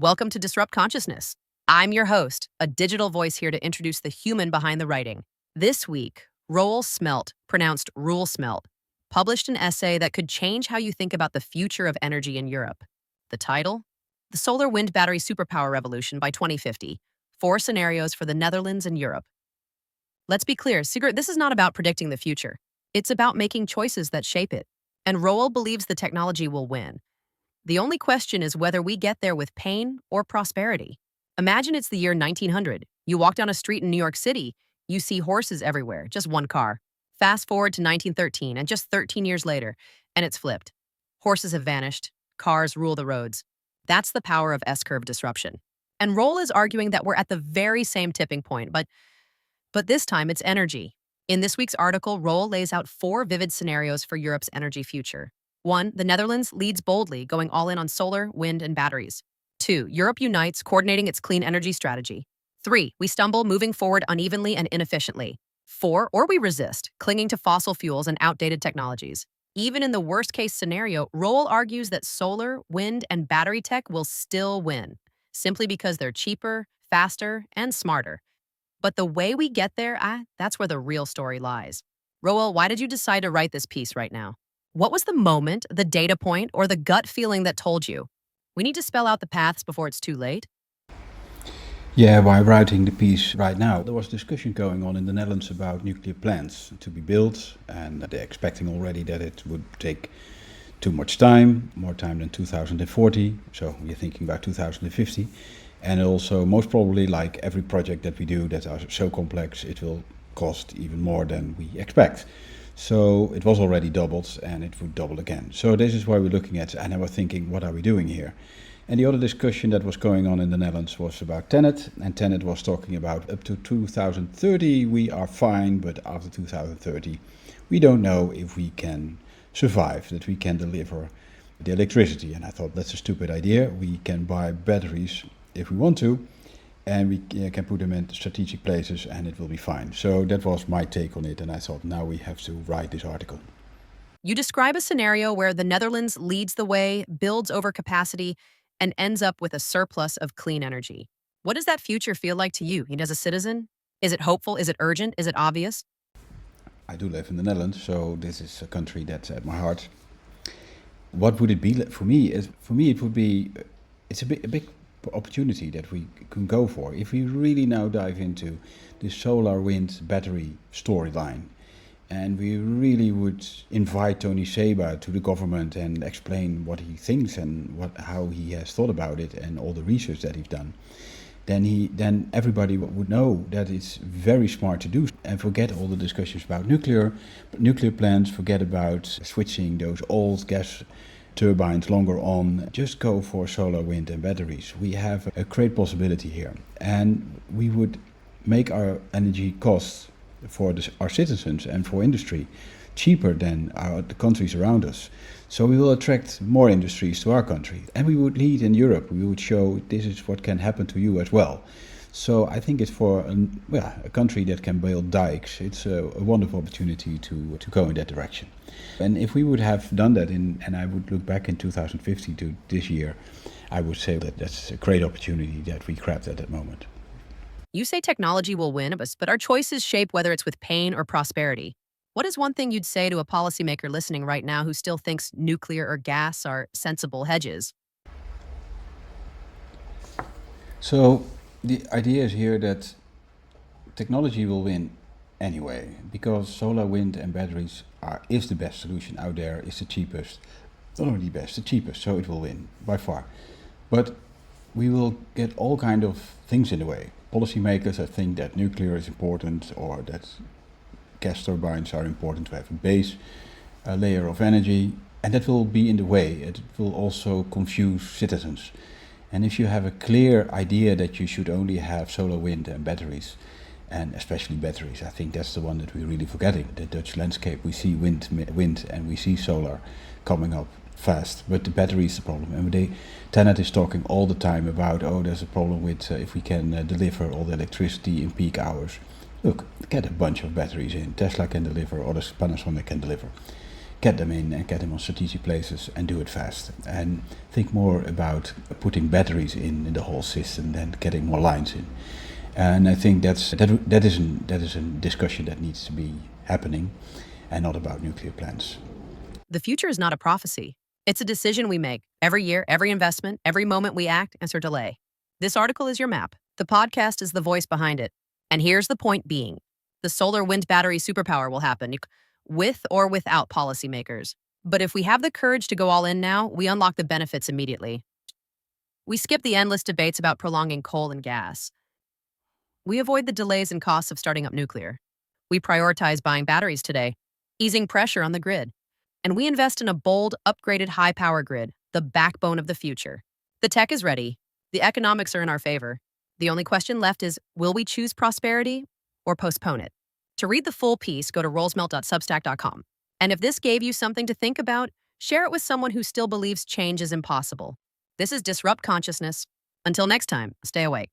Welcome to Disrupt Consciousness. I'm your host, a digital voice here to introduce the human behind the writing. This week, Roel Smelt, pronounced Roel Smelt, published an essay that could change how you think about the future of energy in Europe. The title? The Solar Wind Battery Superpower Revolution by 2050, 4 Scenarios for the Netherlands and Europe. Let's be clear, Sigurd, this is not about predicting the future. It's about making choices that shape it. And Roel believes the technology will win. The only question is whether we get there with pain or prosperity. Imagine it's the year 1900. You walk down a street in New York City, you see horses everywhere, just one car. Fast forward to 1913, and just 13 years later, and it's flipped. Horses have vanished, cars rule the roads. That's the power of S-curve disruption. And Roel is arguing that we're at the very same tipping point, but this time it's energy. In this week's article, Roel lays out 4 vivid scenarios for Europe's energy future. 1. The Netherlands leads boldly, going all in on solar, wind, and batteries. 2. Europe unites, coordinating its clean energy strategy. 3. We stumble, moving forward unevenly and inefficiently. 4. Or we resist, clinging to fossil fuels and outdated technologies. Even in the worst-case scenario, Roel argues that solar, wind, and battery tech will still win, simply because they're cheaper, faster, and smarter. But the way we get there, that's where the real story lies. Roel, why did you decide to write this piece right now? What was the moment, the data point, or the gut feeling that told you? We need to spell out the paths before it's too late. Yeah, while writing the piece right now, there was discussion going on in the Netherlands about nuclear plants to be built, and they're expecting already that it would take too much time, more time than 2040, so we're thinking about 2050. And also, most probably, like every project that we do that are so complex, it will cost even more than we expect. So it was already doubled and it would double again. So this is why we're looking at, and I was thinking, what are we doing here? And the other discussion that was going on in the Netherlands was about TenneT, and TenneT was talking about up to 2030 we are fine, but after 2030 we don't know if we can survive, that we can deliver the electricity. And I thought, that's a stupid idea. We can buy batteries if we want to, and we can put them in strategic places and it will be fine. So that was my take on it, and I thought, now we have to write this article. You describe a scenario where the Netherlands leads the way, builds over capacity, and ends up with a surplus of clean energy. What does that future feel like to you as a citizen? Is it hopeful? Is it urgent? Is it obvious? I do live in the Netherlands, so this is a country that's at my heart. What would it be for me? It would be, it's a big opportunity that we can go for if we really now dive into the solar wind battery storyline, and we really would invite Tony Seba to the government and explain what he thinks and how he has thought about it and all the research that he's done. Then everybody would know that it's very smart to do, and forget all the discussions about nuclear plants, forget about switching those old gas turbines longer on. Just go for solar, wind and batteries. We have a great possibility here, and we would make our energy costs for our citizens and for industry cheaper than the countries around us. So we will attract more industries to our country, and we would lead in Europe. We would show this is what can happen to you as well. So I think it's for a country that can build dikes. It's a wonderful opportunity to go in that direction. And if we would have done that, and I would look back in 2050 to this year, I would say that that's a great opportunity that we grabbed at that moment. You say technology will win, but our choices shape whether it's with pain or prosperity. What is one thing you'd say to a policymaker listening right now who still thinks nuclear or gas are sensible hedges? So the idea is here that technology will win anyway, because solar, wind and batteries is the best solution out there, is the cheapest, not only the best, the cheapest, so it will win by far. But we will get all kind of things in the way. Policymakers that think that nuclear is important, or that gas turbines are important to have a base layer of energy, and that will be in the way. It will also confuse citizens. And if you have a clear idea that you should only have solar, wind and batteries, and especially batteries, I think that's the one that we're really forgetting. The Dutch landscape, we see wind and we see solar coming up fast, but the battery is the problem. And TenneT is talking all the time about, there's a problem with if we can deliver all the electricity in peak hours. Look, get a bunch of batteries in. Tesla can deliver, or Panasonic can deliver. get them in and get them on strategic places and do it fast. And think more about putting batteries in the whole system than getting more lines in. And I think that is a discussion that needs to be happening, and not about nuclear plants. The future is not a prophecy. It's a decision we make every year, every investment, every moment we act, answer, delay. This article is your map. The podcast is the voice behind it. And here's the point being. The solar wind battery superpower will happen with or without policymakers. But if we have the courage to go all in now, we unlock the benefits immediately. We skip the endless debates about prolonging coal and gas. We avoid the delays and costs of starting up nuclear. We prioritize buying batteries today, easing pressure on the grid. And we invest in a bold, upgraded high-power grid, the backbone of the future. The tech is ready. The economics are in our favor. The only question left is, will we choose prosperity or postpone it? To read the full piece, go to rollsmelt.substack.com. And if this gave you something to think about, share it with someone who still believes change is impossible. This is Disrupt Consciousness. Until next time, stay awake.